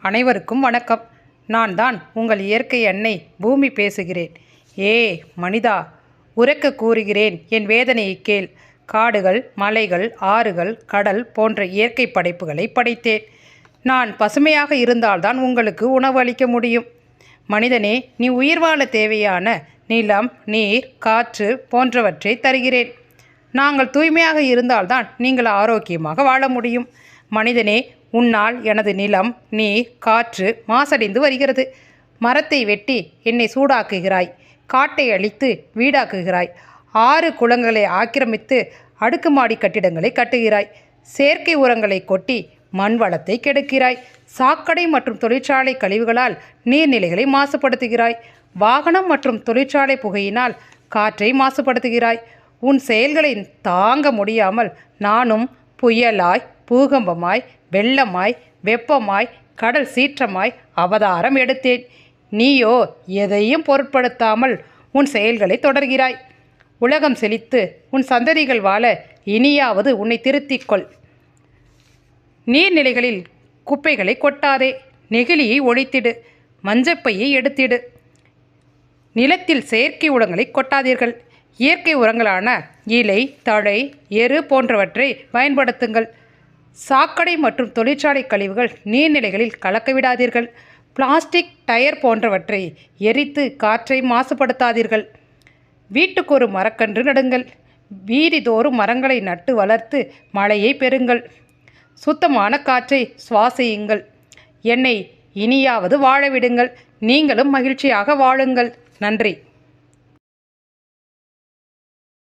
அனைவருக்கும் வணக்கம். நான் தான் உங்கள் இயற்கை அன்னை பூமி பேசுகிறேன். மனிதா, உரக்க கூறுகிறேன், என் வேதனையை கேள். காடுகள், மலைகள், ஆறுகள், கடல் போன்ற இயற்கை படைப்புகளை படைத்தேன். நான் பசுமையாக இருந்தால்தான் உங்களுக்கு உணவு அளிக்க முடியும். மனிதனே, நீ உயிர் வாழ தேவையான நிலம், நீர், காற்று போன்றவற்றை தருகிறேன். நாங்கள் தூய்மையாக இருந்தால்தான் நீங்கள் ஆரோக்கியமாக வாழ முடியும். மனிதனே, உன்னால் எனது நிலம், நீர், காற்று மாசடைந்து வருகிறது. மரத்தை வெட்டி என்னை சூடாக்குகிறாய். காட்டை அழித்து வீடாக்குகிறாய். 6 குளங்களை ஆக்கிரமித்து அடுக்குமாடி கட்டிடங்களை கட்டுகிறாய். செயற்கை உரங்களை கொட்டி மண் வளத்தை கெடுக்கிறாய். சாக்கடை மற்றும் தொழிற்சாலை கழிவுகளால் நீர்நிலைகளை மாசுபடுத்துகிறாய். வாகனம் மற்றும் தொழிற்சாலை புகையினால் காற்றை மாசுபடுத்துகிறாய். உன் செயல்களை தாங்க முடியாமல் நானும் புயலாய், பூகம்பமாய், வெள்ளமாய், வெப்பமாய், கடல் சீற்றமாய் அவதாரம் எடுத்தேன். நீயோ எதையும் பொருட்படுத்தாமல் உன் செயல்களை தொடர்கிறாய். உலகம் செழித்து உன் சந்ததிகள் வாழ இனியாவது உன்னை திருத்திக்கொள். நீர்நிலைகளில் குப்பைகளை கொட்டாதே. நெகிழியை ஒழித்திடு. மஞ்சப்பையை எடுத்திடு. நிலத்தில் செயற்கை உரங்களை கொட்டாதீர்கள். இயற்கை உரங்களான இலை, தழை, எரு போன்றவற்றை பயன்படுத்துங்கள். சாக்கடை மற்றும் தொழிற்சாலை கழிவுகள் நீர்நிலைகளில் கலக்க விடாதீர்கள். பிளாஸ்டிக், டயர் போன்றவற்றை எரித்து காற்றை மாசுபடுத்தாதீர்கள். வீட்டுக்கு ஒரு மரக்கன்று நடுங்கள். வீதிதோறும் மரங்களை நட்டு வளர்த்து மழையை பெறுங்கள். சுத்தமான காற்றை சுவாசியுங்கள். என்னை இனியாவது வாழ விடுங்கள். நீங்களும் மகிழ்ச்சியாக வாழுங்கள். நன்றி.